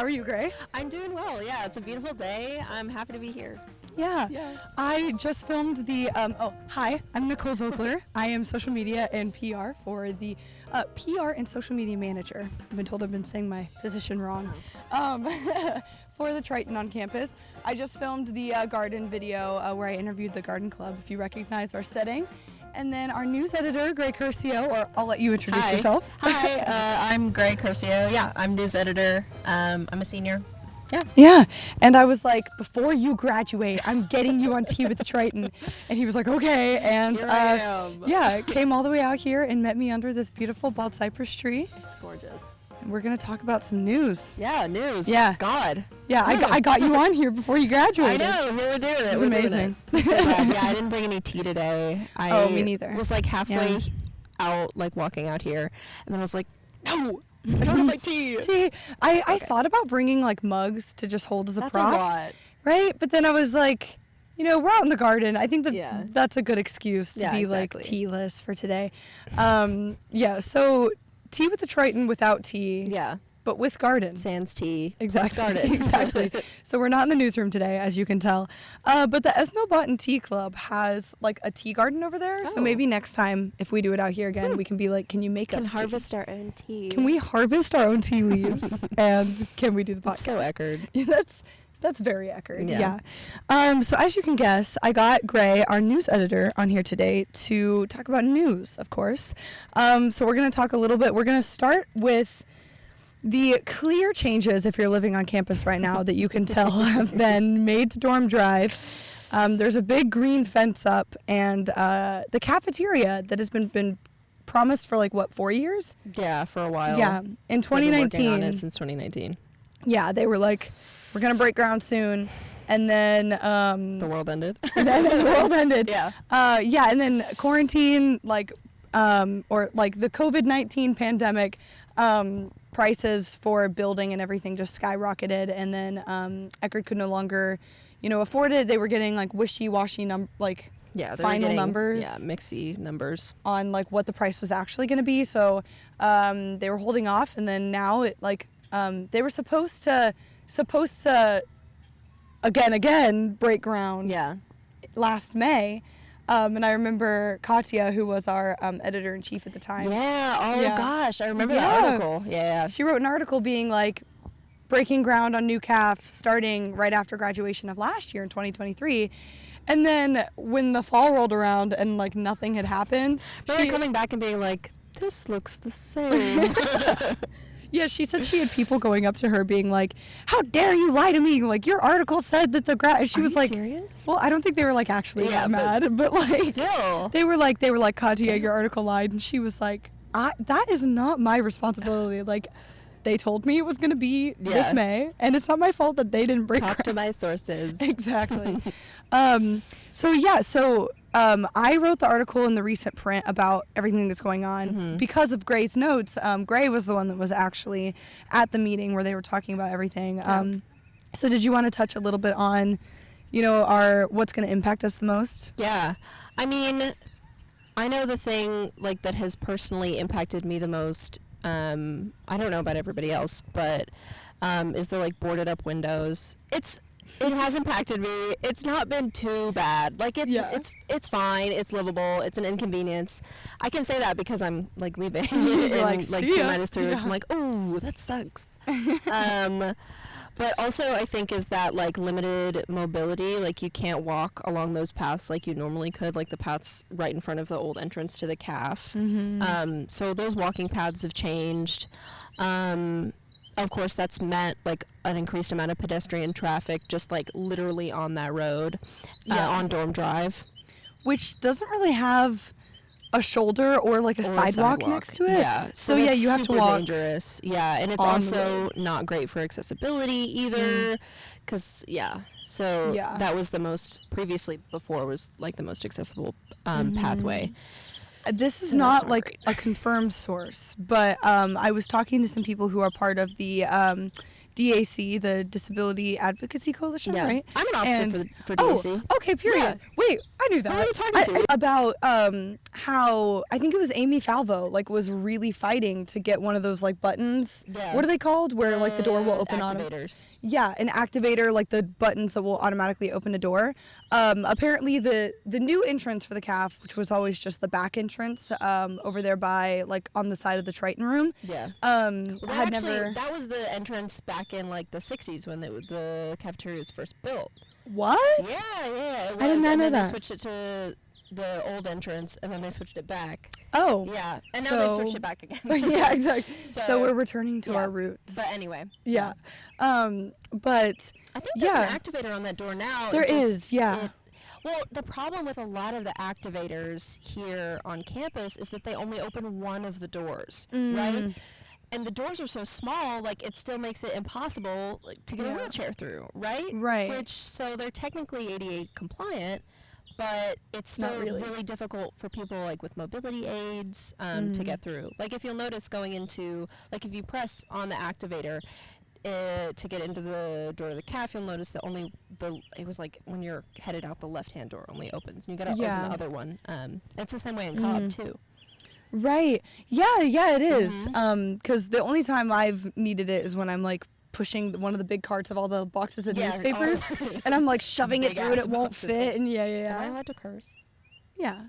How are you, Gray? I'm doing well. Yeah, it's a beautiful day. I'm happy to be here. Yeah. I just filmed the, hi, I'm Nicole Vogler. I am social media and PR for the PR and social media manager. I've been told I've been saying my position wrong. For the Triton on campus. I just filmed the garden video where I interviewed the garden club, if you recognize our setting. And then our news editor, Gray Curcio, or I'll let you introduce yourself. Hi, I'm Gray Curcio. Yeah, I'm news editor. I'm a senior. Yeah. And I was like, before you graduate, I'm getting you on Tea with the Triton. And he was like, okay. And Here I am. yeah, came all the way out here and met me under this beautiful bald cypress tree. It's gorgeous. And we're going to talk about some news. Yeah, news. Yeah. God. Yeah, I got you on here before you I graduated. know. We were doing it. This is We're doing amazing. it. So glad. Yeah, I didn't bring any tea today. Me neither. Was like halfway out, like walking out here. And then I was like, no, I don't have my tea. I thought about bringing like mugs to just hold as a That's prop. a lot. Right? But then I was like, we're out in the garden. I think that that's a good excuse to be like tealess for today. So tea with the Triton without tea. Yeah. But with garden. Sans tea. Exactly. Garden. Exactly. So we're not in the newsroom today, as you can tell. But the Ethnobotany Tea Club has like a tea garden over there. So maybe next time, if we do it out here again, we can be like, can you make us harvest our own tea? Can we harvest our own tea leaves? And can we do the podcast? It's so Eckerd. That's very Eckerd. Yeah. So as you can guess, I got Gray, our news editor, on here today to talk about news, of course. So we're going to talk a little bit. We're going to start with the clear changes, if you're living on campus right now, that you can tell have been made to Dorm Drive. There's a big green fence up, and the cafeteria that has been promised for 4 years? Yeah, for a while. Yeah, in 2019. They've been working on it since 2019. Yeah, they were like, we're gonna break ground soon, and then the world ended. And then the world ended. Yeah. And then quarantine, the COVID-19 pandemic. Prices for building and everything just skyrocketed, and then Eckerd could no longer, afford it. They were getting wishy-washy final numbers. Yeah, mixy numbers on what the price was actually going to be. So they were holding off, and then now it they were supposed to again break ground. Yeah. Last May. And I remember Katya, who was our editor-in-chief at the time. Yeah. Oh, gosh. I remember that article. Yeah. She wrote an article being breaking ground on new CAF starting right after graduation of last year in 2023. And then when the fall rolled around and nothing had happened. She coming back and being like, this looks the same. Yeah, she said she had people going up to her being like, how dare you lie to me? Your article said that and she was like, serious? Well, I don't think they were actually that mad, but still. They were like, Katya, your article lied. And she was like, that is not my responsibility. They told me it was going to be this May, and it's not my fault that they didn't break ground. Talk to my sources. Exactly. I wrote the article in the recent print about everything that's going on because of Gray's notes. Gray was the one that was actually at the meeting where they were talking about everything. So did you want to touch a little bit on, what's going to impact us the most? Yeah. I mean, I know the thing that has personally impacted me the most. I don't know about everybody else, but is the boarded up windows. It has impacted me. It's not been too bad. It's fine. It's livable. It's an inconvenience. I can say that because I'm leaving in 2-3 weeks. I'm like, oh, that sucks. But also I think is that limited mobility. You can't walk along those paths like you normally could. The paths right in front of the old entrance to the CAF. So those walking paths have changed. Of course, that's meant an increased amount of pedestrian traffic, just literally on that road, on Dorm Drive, which doesn't really have a shoulder or a sidewalk next to it. Yeah, so you have to walk. Dangerous. Yeah, and it's also not great for accessibility either, because that was the most before was the most accessible pathway. This is not a confirmed source, but I was talking to some people who are part of the DAC, the Disability Advocacy Coalition, right? I'm an officer for DAC. Oh, okay, period. Yeah. Wait, I knew that. Who are you talking to? About how, I think it was Amy Falvo, like, was really fighting to get one of those, like, buttons. Yeah. What are they called? Where, like, the door will open on activators. Yeah, an activator, like the buttons that will automatically open a door. Apparently, the new entrance for the CAF, which was always just the back entrance over there by, like, on the side of the Triton room. Yeah. That was the entrance back in, like, the 60s when the cafeteria was first built. What? Yeah, it was. I did not know that. They switched it to the old entrance, and then they switched it back. Oh. Yeah, and now they switched it back again. Yeah, exactly. So we're returning to our roots. But anyway. Yeah. But I think there's an activator on that door now. There is, yeah. Well, the problem with a lot of the activators here on campus is that they only open one of the doors, right? And the doors are so small, like, it still makes it impossible, like, to get a wheelchair through, right? Right. So they're technically ADA compliant, but it's still really difficult for people, like, with mobility aids to get through. Like, if you'll notice going into, like, if you press on the activator to get into the door of the CAF, you'll notice that it was like when you're headed out, the left-hand door only opens, and you got to open the other one. It's the same way in Cobb, too. Right. Yeah, it is. 'Cause the only time I've needed it is when I'm, like, pushing one of the big carts of all the boxes of newspapers, and I'm, like, shoving it through and it won't fit, and Am I allowed to curse? Yeah.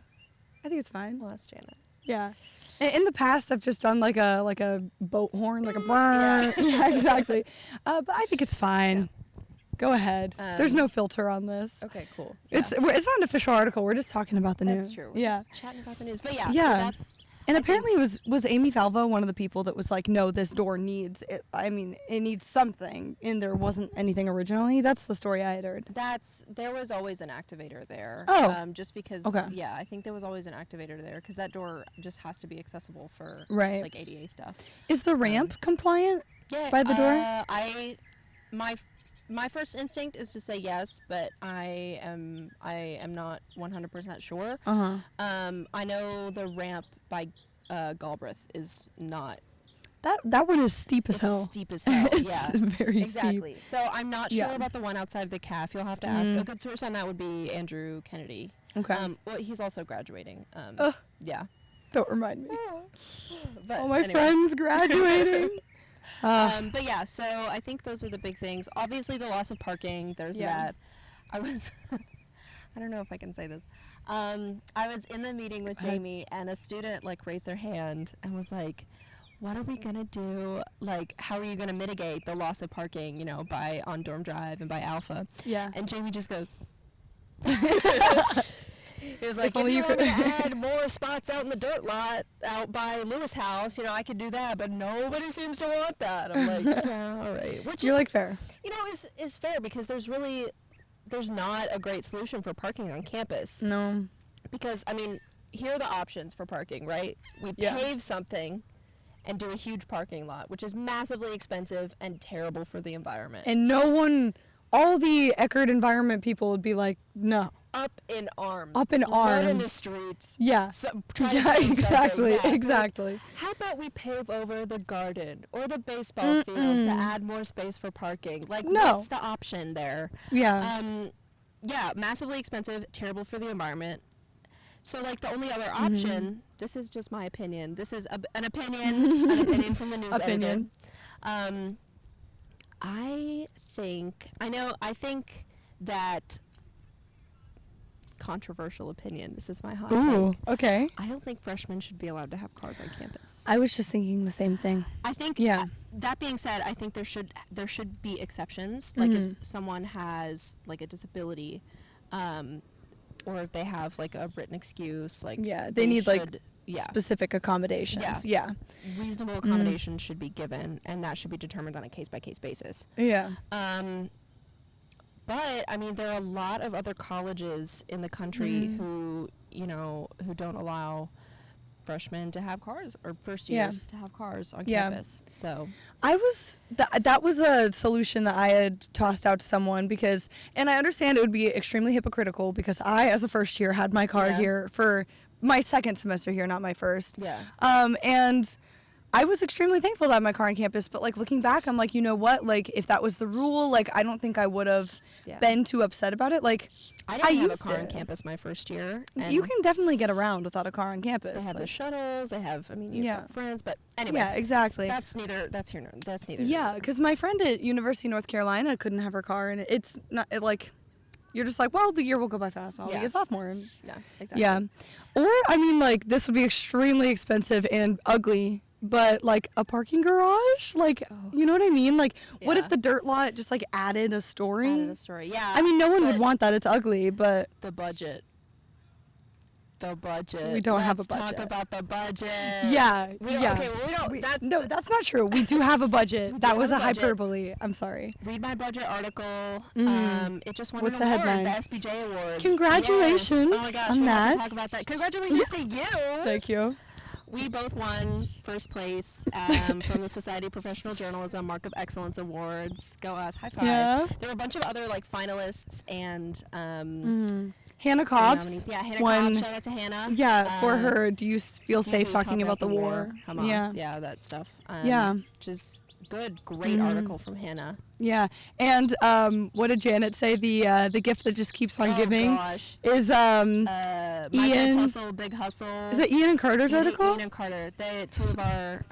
I think it's fine. Well, that's Janet. Yeah. In the past, I've just done like a boat horn, like a brrr. Yeah, exactly. But I think it's fine. Yeah. Go ahead. There's no filter on this. Okay, cool. Yeah. It's not an official article. We're just talking about the news. That's true. We're just chatting about the news. But yeah. So that's... And apparently was Amy Falvo one of the people that was like, no, this door needs it. I mean, it needs something, and there wasn't anything originally. That's the story I had heard. There was always an activator there. Oh. Just because. Okay. Yeah, I think there was always an activator there because that door just has to be accessible for like ADA stuff. Is the ramp compliant? Yeah. By the door? My first instinct is to say yes, but I am not 100% sure. I know the ramp by Galbraith is not. That one is steep as hell. Steep as hell. It's very exactly. steep. So I'm not sure about the one outside of the CAF. You'll have to ask. A good source on that would be Andrew Kennedy. Okay. Well, he's also graduating. Yeah. Don't remind me. But all my friends graduating. But yeah, so I think those are the big things. Obviously, the loss of parking. There's that. I don't know if I can say this. I was in the meeting with Jamie, and a student like raised their hand and was like, "What are we gonna do? Like, how are you gonna mitigate the loss of parking? You know, on Dorm Drive and by Alpha?" Yeah. And Jamie just goes. He was like, if you want to add more spots out in the dirt lot out by Lewis House, you know, I could do that, but nobody seems to want that. I'm like, yeah, all right. Which you're like fair. You know, is fair because there's not a great solution for parking on campus. No. Because, I mean, here are the options for parking, right? We pave something and do a huge parking lot, which is massively expensive and terrible for the environment. And all the Eckerd environment people would be like, no. Up in arms. Up in arms. Not in the streets. Yeah. Exactly. How about we pave over the garden or the baseball field to add more space for parking? Like, what's the option there? Yeah. Yeah, massively expensive, terrible for the environment. So, like, the only other option, this is just my opinion. This is an opinion from the news editor. I think that controversial opinion. This is my hot take. Okay. I don't think freshmen should be allowed to have cars on campus. I was just thinking the same thing. I think. That being said, I think there should be exceptions. Like if someone has like a disability, or if they have like a written excuse, like they need like specific accommodations. Yeah. Reasonable accommodations should be given, and that should be determined on a case by case basis. Yeah. But I mean, there are a lot of other colleges in the country who don't allow freshmen to have cars or first years to have cars on campus. So that was a solution that I had tossed out to someone because, and I understand it would be extremely hypocritical because I, as a first year, had my car here for my second semester here, not my first. Yeah. And I was extremely thankful to have my car on campus, but like looking back, I'm like, you know what? Like if that was the rule, like I don't think I would have been too upset about it. Like I didn't have a car on campus my first year. And you can definitely get around without a car on campus. They have the shuttles. You've got friends, but anyway. Yeah, exactly. That's neither. Yeah, because my friend at University of North Carolina couldn't have her car, and it's not like. You're just like, well, the year will go by fast. I'll be a sophomore. And, yeah, exactly. Yeah. Or, I mean, like, this would be extremely expensive and ugly, but, like, a parking garage? Like, you know what I mean? Like, what if the dirt lot just, like, added a story? Yeah. I mean, no one would want that. It's ugly, but... The budget. We don't have a budget. Let's talk about the budget. Yeah. Okay, well, we don't. No, that's not true. We do have a budget. That was a hyperbole. I'm sorry. Read my budget article. It just won What's an the award, headline? the SBJ award. Congratulations yes. Oh my gosh, on we that. have to talk about that. Congratulations to you. Thank you. We both won first place from the Society of Professional Journalism Mark of Excellence Awards. Go us. High five. Yeah. There were a bunch of other like finalists and Hannah Cobbs. Yeah, Hannah Cobbs. Shout out to Hannah. Yeah, for her. Do you feel safe talking about the war? Hamas. Yeah, that stuff. Which is good. Great article from Hannah. Yeah, and what did Janet say? The gift that just keeps on giving is My Ian. Hustle, Big Hustle. Is it Ian and Carter's article? Ian and Carter. They two of our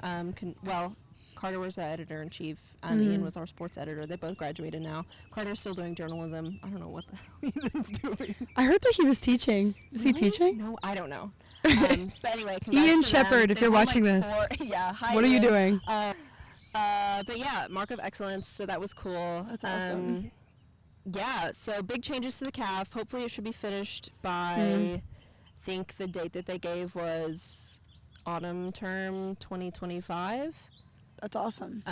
Carter was the editor-in-chief. Ian was our sports editor. They both graduated now. Carter's still doing journalism. I don't know what the hell he's doing. I heard that he was teaching. Is he teaching? No, I don't know. But anyway, Ian Shepherd, if you're watching this. Hi, what are you doing? But yeah, Mark of Excellence, so that was cool. That's awesome. Yeah, so big changes to the CAF. Hopefully it should be finished by, I think the date that they gave was autumn term 2025. That's awesome.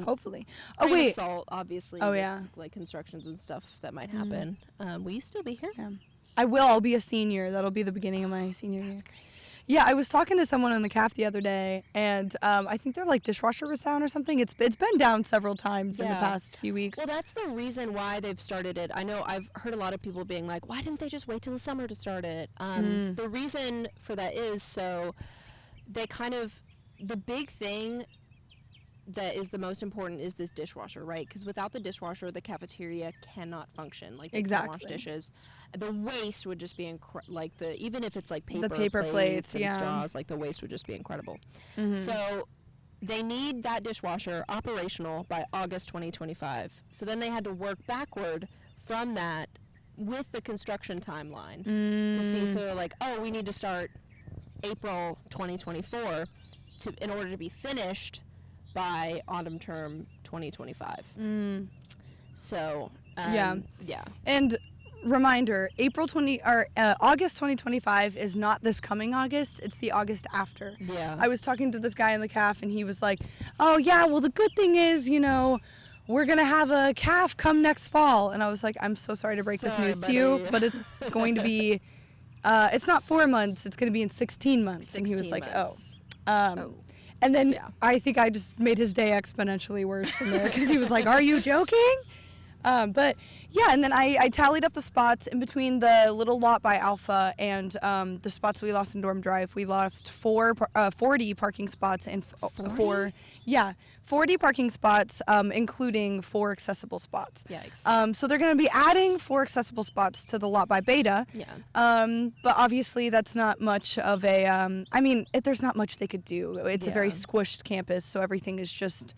Hopefully. Oh wait. Salt, obviously. Oh yeah. Like constructions and stuff that might happen. Will you still be here? Yeah. I will. I'll be a senior. That'll be the beginning of my senior year. That's crazy. Yeah, I was talking to someone in the CAF the other day, and I think their like dishwasher was down or something. It's been down several times in the past few weeks. Well, that's the reason why they've started it. I know I've heard a lot of people being like, why didn't they just wait till the summer to start it? The reason for that is so they the big thing that is the most important is this dishwasher, right? Because without the dishwasher, the cafeteria cannot function. Like, they can't wash dishes. The waste would just be even if it's like paper plates and straws, like the waste would just be incredible. So they need that dishwasher operational by August 2025. So then they had to work backward from that with the construction timeline to see. So like, we need to start April 2024 in order to be finished by autumn term 2025. So yeah. And reminder, August 2025 is not this coming August, it's the August after. Yeah. I was talking to this guy in the CAF and he was like, oh yeah, well the good thing is, we're going to have a CAF come next fall. And I was like, I'm so sorry to break this news to you, but it's going to be, it's not 4 months, it's going to be in 16 months. And he was like, And then I think I just made his day exponentially worse from there because he was like, are you joking? But yeah, and then I tallied up the spots in between the little lot by Alpha and the spots we lost in Dorm Drive. We lost 40 parking spots and 40 parking spots, including 4 accessible spots. Yikes. So they're going to be adding 4 accessible spots to the lot by Beta. Yeah. But obviously that's not much of a, there's not much they could do. It's a very squished campus, so everything is just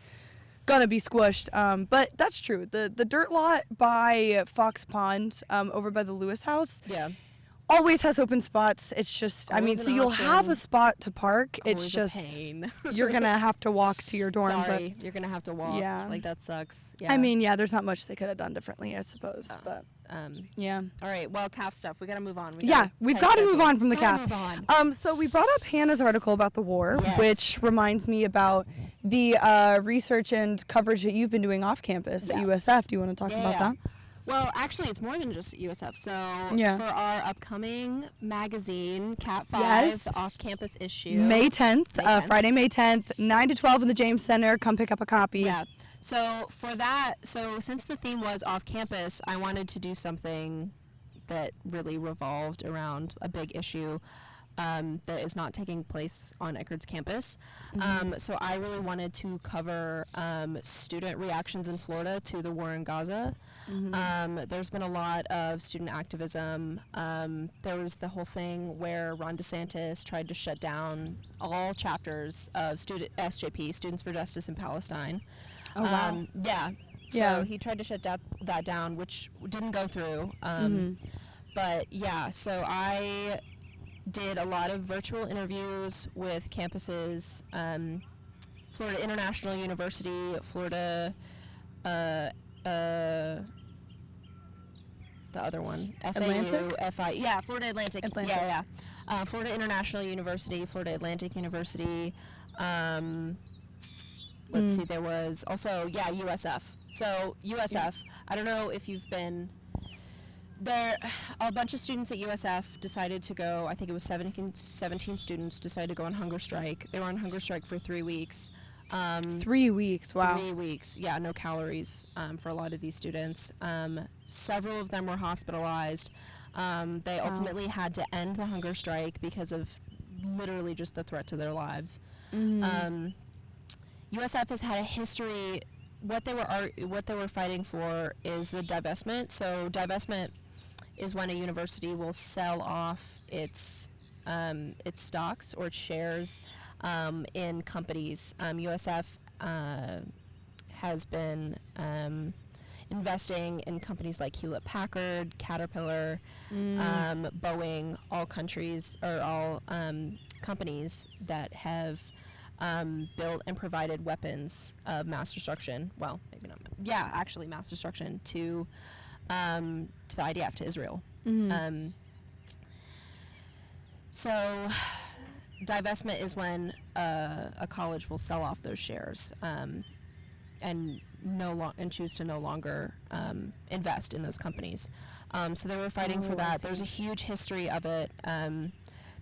gonna be squished. But that's true. The dirt lot by Fox Pond, over by the Lewis house. Yeah. Always has open spots. It's just, so you'll have a spot to park. It's just, pain. You're going to have to walk to your dorm. Sorry, you're going to have to walk. Yeah. Like, that sucks. Yeah. There's not much they could have done differently, I suppose. But, yeah. All right, well, CAF stuff. We got to move on. We've got to move on from the CAF. Move on. So we brought up Hannah's article about the war, which reminds me about the research and coverage that you've been doing off campus at USF. Do you want to talk about that? Well, actually, it's more than just USF. So for our upcoming magazine, Cat 5, the off-campus issue. May 10th, Friday, May 10th, 9 to 12 in the James Center. Come pick up a copy. Yeah. So for that, since the theme was off-campus, I wanted to do something that really revolved around a big issue that is not taking place on Eckerd's campus. So I really wanted to cover student reactions in Florida to the war in Gaza. There's been a lot of student activism. There was the whole thing where Ron DeSantis tried to shut down all chapters of SJP, Students for Justice in Palestine. Oh, wow. So he tried to shut that down, which didn't go through. But yeah, so I did a lot of virtual interviews with campuses, Florida International University, Florida, the other one, Atlantic? Florida Atlantic. Florida International University, Florida Atlantic University. Let's see, there was also, USF. So USF, I don't know if you've been there. A bunch of students at USF decided to go, I think it was 17 students decided to go on hunger strike. They were on hunger strike for 3 weeks. 3 weeks, wow. 3 weeks, no calories for a lot of these students. Several of them were hospitalized. They ultimately had to end the hunger strike because of literally just the threat to their lives. USF has had a history. What they were fighting for is the divestment. So divestment is when a university will sell off its stocks or its shares in companies. USF has been investing in companies like Hewlett-Packard, Caterpillar, Boeing, all companies that have built and provided weapons of mass destruction. Well, maybe not. Yeah, actually, mass destruction to the IDF, to Israel. So, divestment is when a college will sell off those shares and choose to no longer invest in those companies. So they were fighting for that. There's a huge history of it.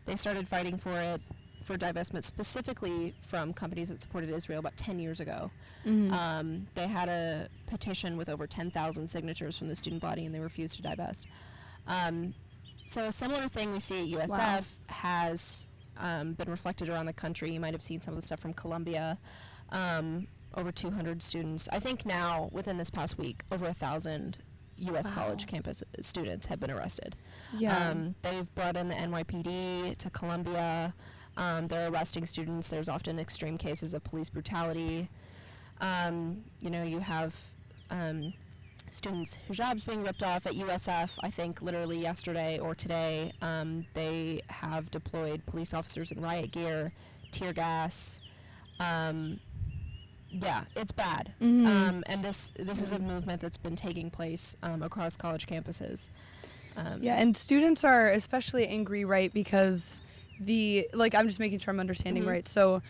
They started fighting for it, for divestment, specifically from companies that supported Israel about 10 years ago. They had a petition with over 10,000 signatures from the student body, and they refused to divest. So a similar thing we see at USF has been reflected around the country. You might have seen some of the stuff from Columbia. Over 200 students. I think now, within this past week, over 1,000 U.S. college campus students have been arrested. They've brought in the NYPD to Columbia. They're arresting students. There's often extreme cases of police brutality. You have students' hijabs being ripped off at USF. I think literally yesterday or today, they have deployed police officers in riot gear, tear gas. It's bad. And this is a movement that's been taking place across college campuses. And students are especially angry, right, because I'm just making sure I'm understanding right. So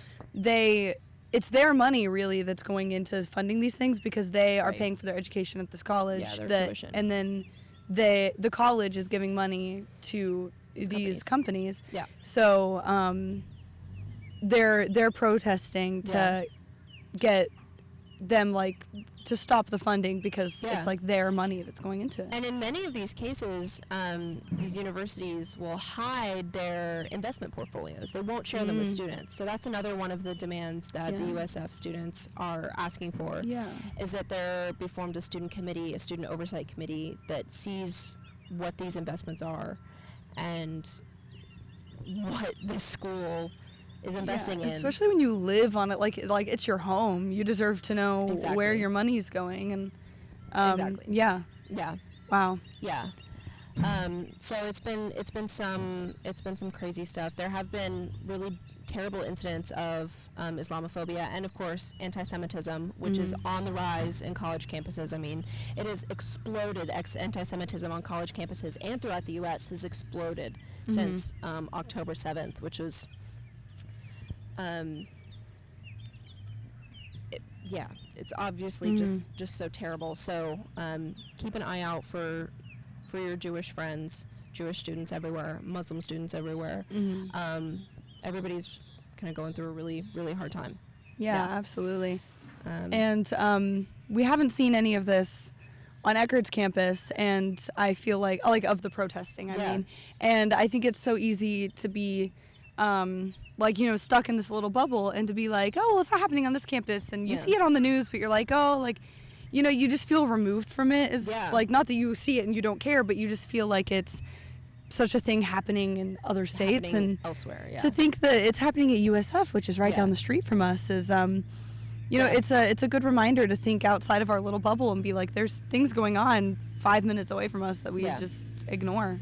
it's their money really that's going into funding these things because they are paying for their education at this college. Their tuition. And then the college is giving money to these companies. So they're protesting to get them to stop the funding because it's their money that's going into it. And in many of these cases, these universities will hide their investment portfolios. They won't share them with students. So that's another one of the demands that the USF students are asking for, is that there be formed a student committee, a student oversight committee that sees what these investments are and what this school is investing in. Especially when you live on it, like it's your home. You deserve to know where your money's going, and wow. So it's been some crazy stuff. There have been really terrible incidents of Islamophobia and of course anti-Semitism, which is on the rise in college campuses. I mean, it has exploded. Anti-Semitism on college campuses and throughout the U.S. has exploded since October 7th, which was it's obviously just so terrible. So keep an eye out for your Jewish friends, Jewish students everywhere, Muslim students everywhere. Everybody's kind of going through a really, really hard time. Absolutely. And we haven't seen any of this on Eckerd's campus, and I feel like of the protesting, I mean. And I think it's so easy to be like, you know, stuck in this little bubble and to be like, oh, well, it's not happening on this campus. And you see it on the news, but you're like, oh, like, you know, you just feel removed from it. Is like, not that you see it and you don't care, but you just feel like it's such a thing happening in other states and elsewhere. To think that it's happening at USF, which is right down the street from us, is you know, it's a good reminder to think outside of our little bubble and be like, there's things going on 5 minutes away from us that we just ignore.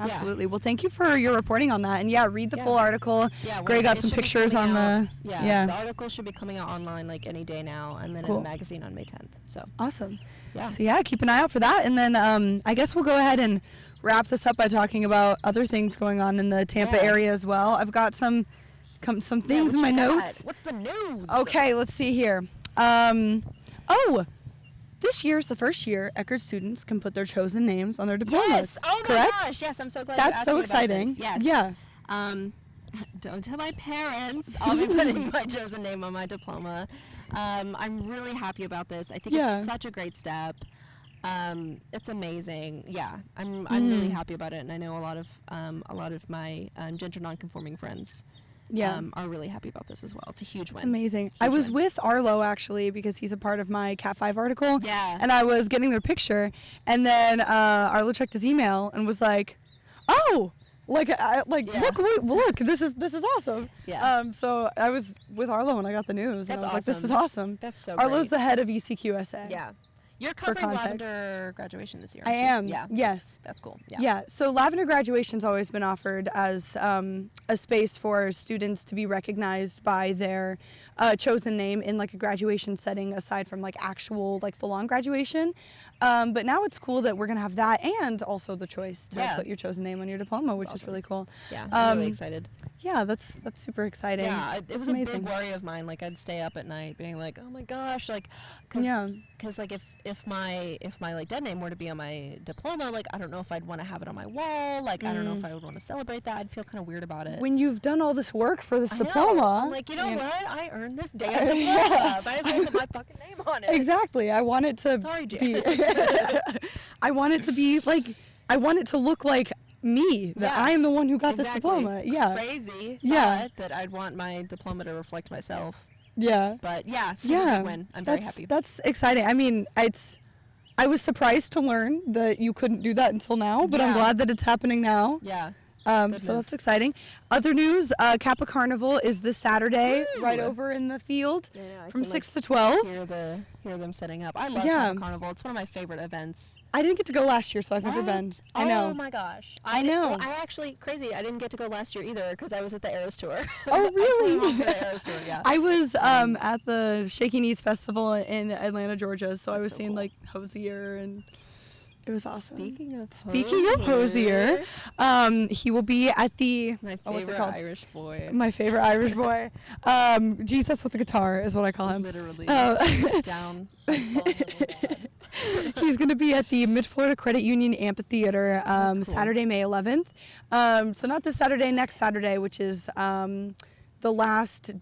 Absolutely. Well, thank you for your reporting on that. And read the full article. Gray got some pictures on the. The article should be coming out online like any day now, and then in the magazine on May 10th. So awesome. So keep an eye out for that. And then I guess we'll go ahead and wrap this up by talking about other things going on in the Tampa area as well. I've got some things in my notes. What's the news? Okay, let's see here. This year is the first year Eckerd students can put their chosen names on their diplomas. Yes. Oh my correct? gosh. Yes, I'm so glad That's you so asked me about exciting. this. Yes. Yeah. Don't tell my parents. I'll be putting my chosen name on my diploma. I'm really happy about this. I think it's such a great step. It's amazing. Yeah, I'm really happy about it, and I know a lot of my gender nonconforming friends are really happy about this as well. It's a huge win. It's amazing. I was with Arlo actually because he's a part of my Cat 5 article. Yeah. And I was getting their picture, and then Arlo checked his email and was like, "Oh, look, this is awesome." Yeah. So I was with Arlo when I got the news. That's and I was awesome. like, "This is awesome." That's so Arlo's great. the head of ECQSA. Yeah. You're covering Lavender graduation this year. I am. Yeah. Yes. That's cool. Yeah. So Lavender graduation's always been offered as a space for students to be recognized by their chosen name in like a graduation setting, aside from like actual like full-on graduation. But now it's cool that we're gonna have that and also the choice to put your chosen name on your diploma, which is really cool. Yeah. I'm really excited. Yeah, that's super exciting. Yeah, it was amazing. a big worry of mine. Like I'd stay up at night being like, oh my gosh, like, because like if my like dead name were to be on my diploma, like I don't know if I'd want to have it on my wall. Like I don't know if I would want to celebrate that. I'd feel kind of weird about it. When you've done all this work for this I know. diploma, I'm like, you know what? I earned this damn diploma. Might as well put my fucking name on it. Exactly. I want it to be. I want it to be like. I want it to look like me, that I am the one who got this diploma. Yeah. Crazy. That I'd want my diploma to reflect myself. Yeah. But super big win. I'm very happy. That's exciting. I mean, I was surprised to learn that you couldn't do that until now, but I'm glad that it's happening now. Yeah. So that's exciting. Other news, Kappa Carnival is this Saturday right over in the field from 6 to 12. Hear them setting up. I love Kappa Carnival. It's one of my favorite events. I didn't get to go last year, so I've never been. I know. Oh my gosh. I know. I actually, crazy, I didn't get to go last year either because I was at the Eras Tour. Oh, really? The Eras Tour, yeah. I was at the Shaky Knees Festival in Atlanta, Georgia, so I was seeing like Hosier and... It was awesome. Speaking of Hosier, he will be at the my favorite Irish boy. My favorite Irish boy. Jesus with the guitar is what I call him. Literally. Down. He's going to be at the Mid-Florida Credit Union Amphitheater cool. Saturday, May 11th. So not this Saturday, next Saturday, which is the last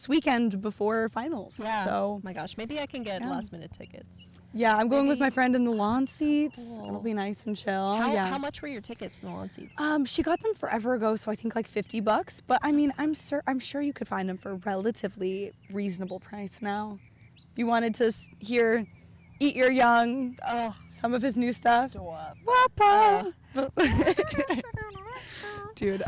weekend before finals. Yeah. So, my gosh, maybe I can get last minute tickets. Yeah, I'm going with my friend in the lawn seats. Cool. It'll be nice and chill. How much were your tickets in the lawn seats? She got them forever ago, so I think like $50. But I mean, I'm sure you could find them for a relatively reasonable price now. If you wanted to hear Eat Your Young, some of his new stuff. Wapa. Dude,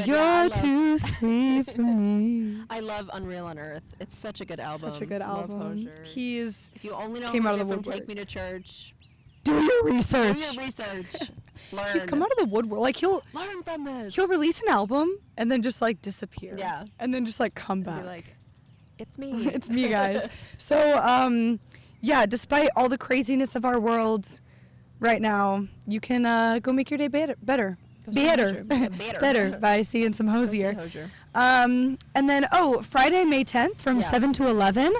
you're too sweet for me. I love Unreal on Earth. It's such a good album. Such a good album. If you only know Hosier from Take Me to Church, do your research. Learn. He's come out of the woodwork. Like he'll learn from this. He'll release an album and then just like disappear. Yeah. And then just like come back. Be like, it's me. It's me, guys. So despite all the craziness of our world right now, you can go make your day better. Better by seeing some Hosier. And then Friday, May 10th from 7 to 11,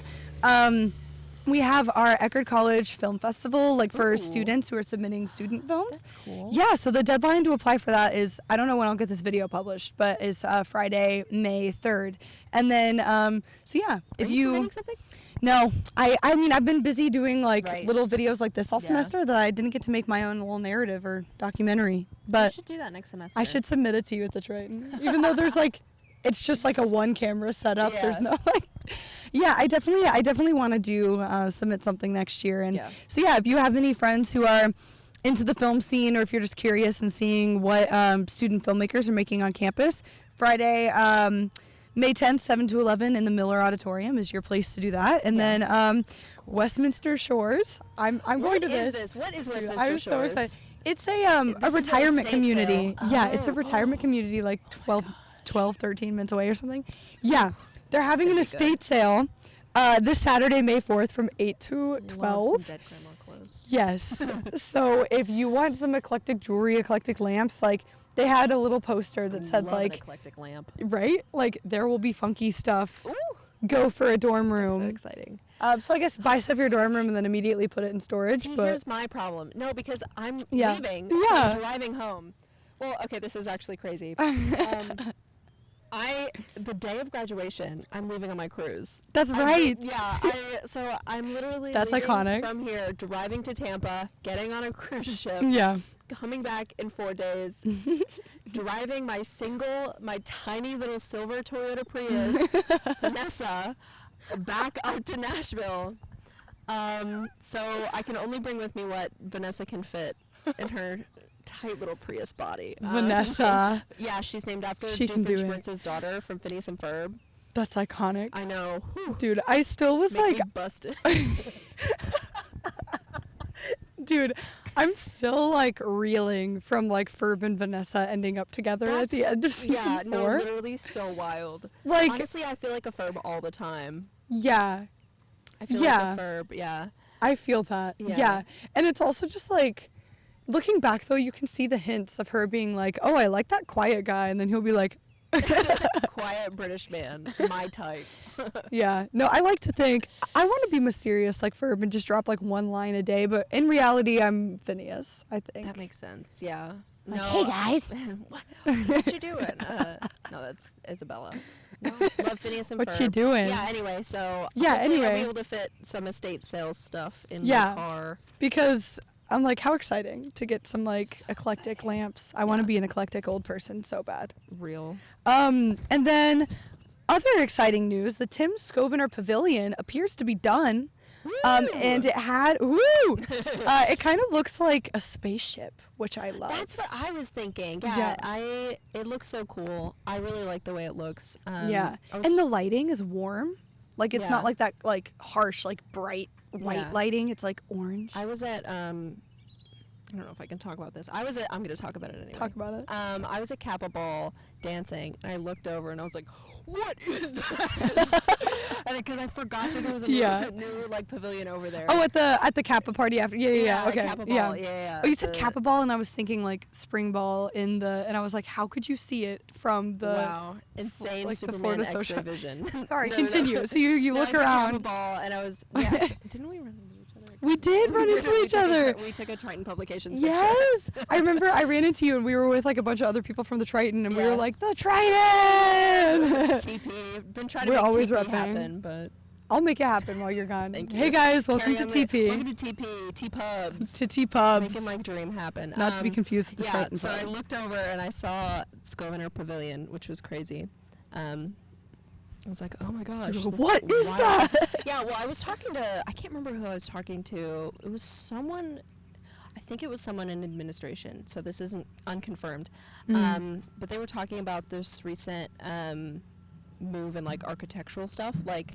we have our Eckerd College Film Festival, like for students who are submitting student films. That's cool. Yeah, so the deadline to apply for that is, I don't know when I'll get this video published, but is Friday, May 3rd. And then, if you submitting something? No, I mean, I've been busy doing like Right. little videos like this all Yeah. semester that I didn't get to make my own little narrative or documentary. You But should do that next semester. I should submit it to you at the Triton, even though there's like, it's just like a one camera setup. Yeah. There's no like, yeah. I definitely want to do submit something next year. And Yeah. so yeah, if you have any friends who are into the film scene, or if you're just curious and seeing what student filmmakers are making on campus, Friday, May 10th, 7 to 11 in the Miller Auditorium is your place to do that. And Yeah. then Westminster Shores. I'm going to this. What is Dude, Westminster I'm so Shores? excited. It's a This is a retirement estate community. sale. Yeah, it's a Oh. retirement community like 12, 13 minutes away or something. Yeah, they're having an gonna be good. estate sale this Saturday, May 4th from 8 to 12. Love some dead grandma clothes. Yes. So if you want some eclectic jewelry, eclectic lamps, like they had a little poster that said Love an like, eclectic lamp. right? Like there will be funky stuff. Ooh, Go for a dorm so room. exciting. So I guess buy stuff for your dorm room and then immediately put it in storage. See, but here's my problem. No, because I'm Yeah. leaving. So Yeah. I'm driving home. Well, okay, this is actually crazy. The day of graduation, I'm leaving on my cruise. that's right. So I'm literally That's leaving iconic. from here, driving to Tampa, getting on a cruise ship, Yeah. coming back in 4 days, driving my tiny little silver Toyota Prius, Vanessa, back up to Nashville. So I can only bring with me what Vanessa can fit in her tight little Prius body. Vanessa. Yeah, she's named after She can do it. Doofenshmirtz's daughter from Phineas and Ferb. That's iconic. I know. Whew. Dude, I still was Make like, me busted. dude, I'm still like reeling from like Ferb and Vanessa ending up together at the end of season Yeah, 4. no, literally so wild. Like, Honestly, I feel like a Ferb all the time. yeah, I feel Yeah. like a Ferb, yeah. I feel that. Yeah. Yeah. And it's also just like, looking back though, you can see the hints of her being like, oh, I like that quiet guy. And then he'll be like, Quiet British man, my type. yeah. No, I like to think, I want to be mysterious like Ferb and just drop like one line a day. But in reality, I'm Phineas, I think. That makes sense, yeah. Like, No, hey, guys. what you doing? No, that's Isabella. No, love Phineas and What Ferb. you doing? Yeah, anyway, so Yeah, hopefully I'll anyway. be able to fit some estate sales stuff in Yeah. my car. Because I'm like, how exciting to get some like So eclectic exciting. lamps. I want to Yeah. be an eclectic old person so bad. Real. And then other exciting news, the Tim Scovener Pavilion appears to be done. And it had, it kind of looks like a spaceship, which I love. That's what I was thinking. Yeah, Yeah. it looks so cool. I really like the way it looks. Yeah. I was- And the lighting is warm. Like it's Yeah. not like that like harsh, like bright white Yeah. lighting. It's like orange. I was at I don't know if I can talk about this. I'm going to talk about it anyway. Talk about it. I was at Kappa Ball dancing, and I looked over, and I was like, "What is that?" And because I forgot that there was a Yeah. new like pavilion over there. Oh, at the Kappa party after. Yeah. Okay. Kappa Ball. Yeah. Oh, you said The- Kappa ball, and I was thinking like spring ball and I was like, how could you see it from the? Wow, insane like the Superman Florida X-ray social- vision. Sorry, No, continue. no. So you No, I look was at Kappa around. Ball, and I was didn't we run into each other? We did run into each other. We took a Triton Publications picture. Yes, I remember. I ran into you, and we were with like a bunch of other people from the Triton, and we Yeah. were like, the Triton. TP. Been trying We're to make always TP repping. happen, but I'll make it happen while you're gone. Thank Hey you. guys, welcome Carrie, to TP. Welcome to TP. T Pubs. To T Pubs. Making my dream happen. Not to be confused with the yeah, Triton so I Pub. looked over and I saw Scovener Pavilion, which was crazy. I was like, oh my gosh. this What is wild. that? Yeah, well, I was talking to, I can't remember who I was talking to. It was someone, I think it was someone in administration, so this isn't unconfirmed. But they were talking about this recent move in like architectural stuff, like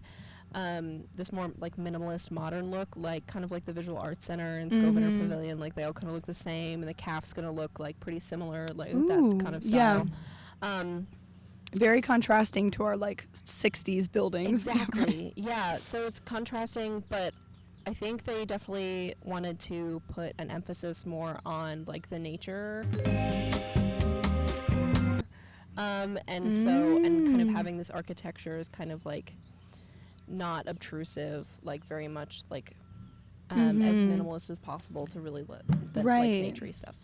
this more like minimalist modern look, like kind of like the Visual Arts Center and Scovener Pavilion, like they all kind of look the same, and the CAF's gonna look like pretty similar, like that kind of yeah. style. Very contrasting to our like 60s buildings. Exactly. Yeah. So it's contrasting, but I think they definitely wanted to put an emphasis more on like the nature. And so, and kind of having this architecture is kind of like not obtrusive, like very much like as minimalist as possible to really let the Right. like naturey stuff.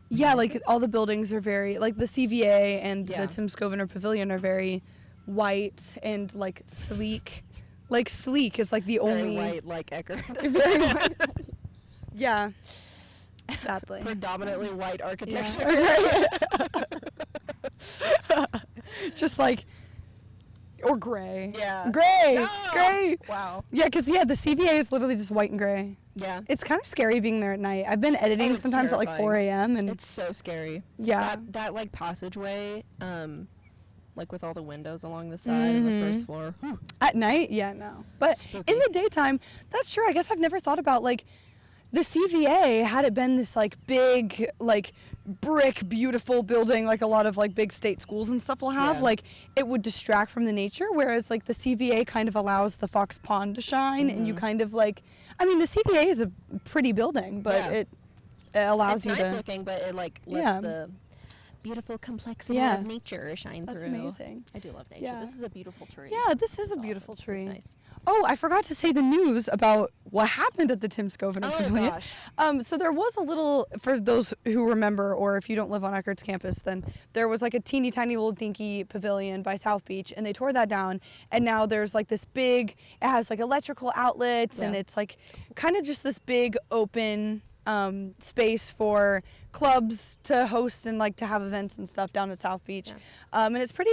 Yeah, like all the buildings are very, like the CVA and Yeah. the Tim Scovener Pavilion are very white and like sleek, Like sleek is like the Very only white, like Eckerd. very white. Yeah. Sadly. Predominantly white architecture. Yeah. Just like, or gray. Yeah. Gray. Oh! Gray. Wow. Yeah, because the CVA is literally just white and gray. Yeah. It's kind of scary being there at night. I've been editing it's sometimes at like 4 a.m. and it's so scary. yeah. That like passageway, like with all the windows along the side and the first floor. At night, yeah, no. But Spooky. in the daytime, that's true. I guess I've never thought about like the CVA, had it been this like big like brick beautiful building like a lot of like big state schools and stuff will have, Yeah. like it would distract from the nature, whereas like the CVA kind of allows the Fox Pond to shine and you kind of like, I mean the CVA is a pretty building, but Yeah. it allows It's you nice to looking, but it like lets Yeah. the beautiful complexity Yeah. of nature shine That's through. amazing. I do love nature. Yeah. This is a beautiful tree. Yeah, this is a awesome. beautiful This is tree. nice. Oh, I forgot to say the news about what happened at the Tim Scovin Oh, Pavilion. gosh. So there was a little, for those who remember, or if you don't live on Eckerd's campus, then there was like a teeny tiny little dinky pavilion by South Beach, and they tore that down, and now there's like this big, it has like electrical outlets, and Yeah. it's like kind of just this big open space for clubs to host and like to have events and stuff down at South Beach. Yeah. And it's pretty,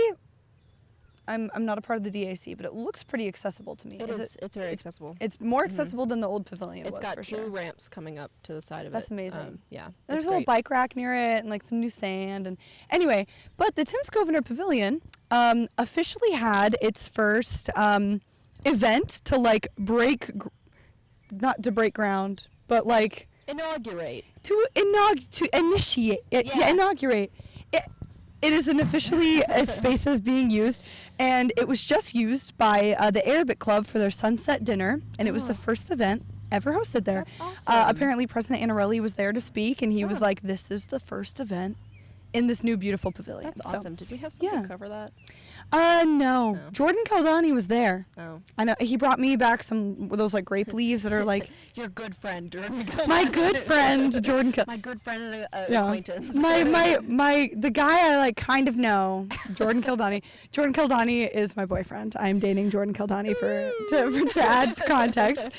I'm not a part of the DAC, but it looks pretty accessible to me. It's very accessible. It's more accessible than the old pavilion It's was, got for two sure. ramps coming up to the side of That's it. amazing. Yeah. And there's it's a little great. bike rack near it and like some new sand. And anyway, but the Tim Scovin Pavilion officially had its first event to like not to break ground, but like Inaugurate. to initiate it. Yeah, Yeah. inaugurate. It is an officially a space is being used, and it was just used by the Arabic Club for their sunset dinner, and it was the first event ever hosted there. That's awesome. Apparently, President Anarelli was there to speak, and he was Oh. like, "This is the first event in this new beautiful pavilion." That's So, awesome. Did we have something yeah. to cover that? No. No. Jordan Caldani was there. Oh. I know he brought me back some of those like grape leaves that are like Your good friend, Jordan. my good friend Jordan. My good friend and Yeah. acquaintance. The guy I like kind of know, Jordan Caldani. Jordan Caldani is my boyfriend. I'm dating Jordan Caldani to add context.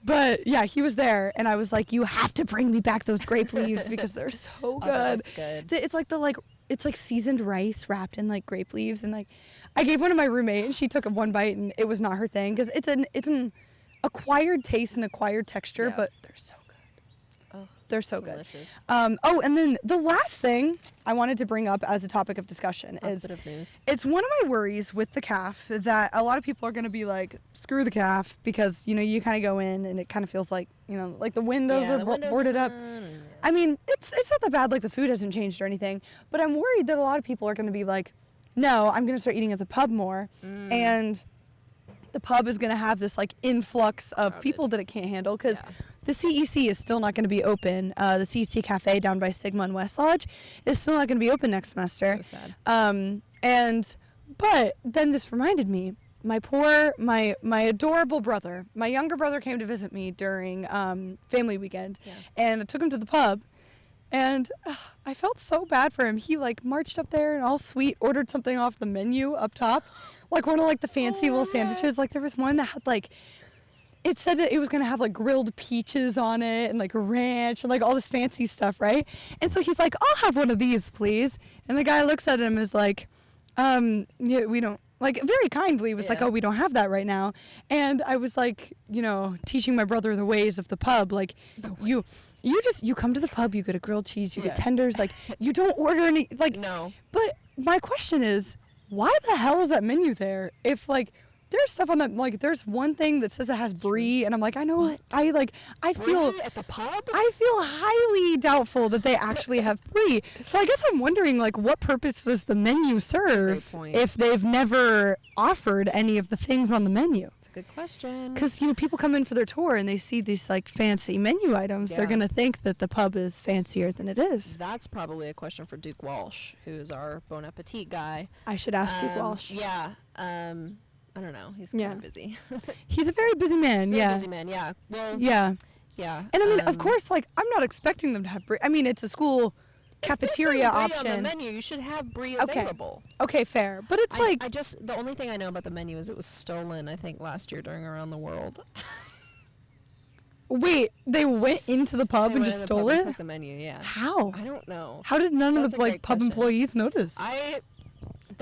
But yeah, he was there, and I was like, you have to bring me back those grape leaves because they're so Oh, that good. looks good. It's like it's like seasoned rice wrapped in like grape leaves, and like I gave one to my roommate, and she took one bite, and it was not her thing because it's an acquired taste and acquired texture, Yeah. but they're so good. Oh, They're so good. delicious. And then the last thing I wanted to bring up as a topic of discussion Last is bit of news. it's one of my worries with the CAF that a lot of people are going to be like, screw the CAF, because, you kind of go in and it kind of feels like, like the windows Yeah, are the windows boarded are up. done, yeah. I mean, it's not that bad, like the food hasn't changed or anything, but I'm worried that a lot of people are going to be like, no, I'm going to start eating at the pub more. And the pub is going to have this like influx of Crowded. people that it can't handle because Yeah. the CEC is still not going to be open. The CEC Cafe down by Sigma and West Lodge is still not going to be open next semester. So sad. But then this reminded me, my adorable brother, my younger brother came to visit me during family weekend, Yeah. and I took him to the pub, and I felt so bad for him. He like marched up there and all sweet ordered something off the menu up top, like one of like the fancy little sandwiches. Like there was one that had like, it said that it was gonna have like grilled peaches on it and like ranch and like all this fancy stuff, right? And so he's like, I'll have one of these, please. And the guy looks at him and is like, yeah, we don't, like very kindly was like, Yeah. oh, we don't have that right now. And I was like, teaching my brother the ways of the pub. Like you come to the pub, you get a grilled cheese, you get Yeah. tenders, like you don't order any, like, No. but my question is, why the hell is that menu there? If like there's stuff on that, like there's one thing that says it has brie, and I'm like, I know, What? I feel Brie at the pub? highly doubtful that they actually have brie. So I guess I'm wondering, like, what purpose does the menu serve Great point. if they've never offered any of the things on the menu? That's a good question. Because people come in for their tour and they see these like fancy menu items, they're Yeah. gonna think that the pub is fancier than it is. That's probably a question for Duke Walsh, who's our Bon Appetit guy. I should ask Duke Walsh. Yeah. I don't know. He's Yeah. kind of busy. He's a very busy man. Very Yeah. busy man. Yeah. Well. Yeah. Yeah. And I mean, of course, like, I'm not expecting them to have brie. I mean, it's a school cafeteria if it says brie option. on the menu, you should have brie Okay. available. Okay, fair. But it's The only thing I know about the menu is it was stolen, I think, last year during Around the World. wait, they went into the pub They and went just in the stole pub and it? took the menu, yeah. How? I don't know. How did none of That's the a great pub question. employees notice?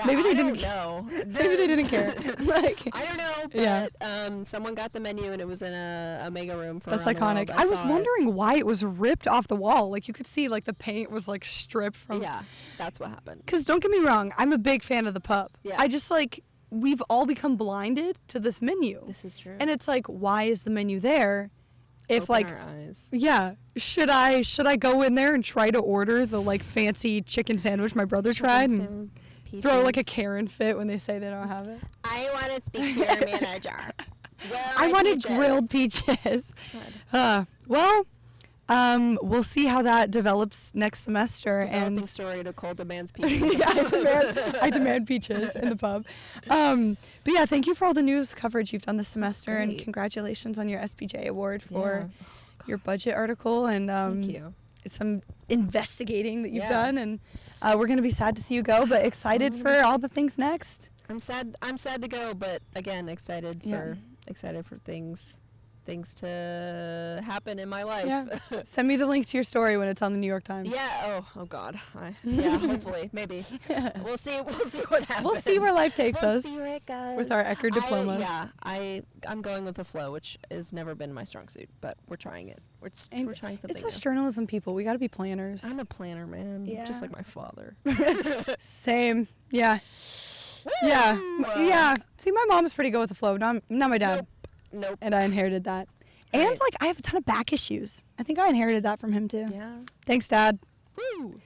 Maybe they didn't know. Maybe they didn't care. Like, I don't know, but Yeah. Someone got the menu and it was in a mega room for that's Around the iconic. World. I was saw it. wondering why it was ripped off the wall. Like you could see like the paint was like stripped from. Yeah, that's what happened. Because don't get me wrong, I'm a big fan of the pub. Yeah. I just like we've all become blinded to this menu. This is true. And it's like, why is the menu there? If Open like our eyes. yeah, should I go in there and try to order the like fancy chicken sandwich my brother tried and throw like a Karen fit when they say they don't have it? I want to speak to your manager. I wanted grilled peaches. Well, we'll see how that develops next semester. Developing And story Nicole demands peaches. yeah, I demand peaches in the pub. But yeah, thank you for all the news coverage you've done this semester, and great. congratulations on your SPJ award for Yeah. your budget article and Thank you. some investigating that you've Yeah. done. And we're gonna be sad to see you go, but excited for all the things next. I'm sad to go, but again, excited Yeah. for things to happen in my life. Yeah. Send me the link to your story when it's on the New York Times. Yeah. Oh God. Yeah. Hopefully. Maybe. We'll see what happens. We'll see where life takes We'll us see where it goes. with our Eckerd diplomas. I'm going with the flow, which has never been my strong suit, but we're trying it. We're trying something. It's us new. journalism people. We got to be planners. I'm a planner, man. Yeah. Just like my father. Same. Yeah. Yeah. Yeah. See, my mom's pretty good with the flow. Not my dad. Nope. And I inherited that. And Right. like I have a ton of back issues. I think I inherited that from him too. Yeah. Thanks, Dad. Woo.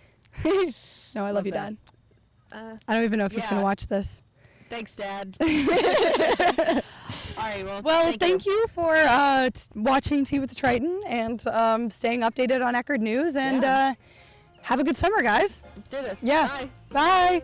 No, I love you, that. Dad. I don't even know if he's yeah. gonna watch this. Thanks, Dad. All right. Well, thank you for watching Tea with the Triton and staying updated on Eckerd News. And Yeah. have a good summer, guys. Let's do this. Yeah. Bye. Bye.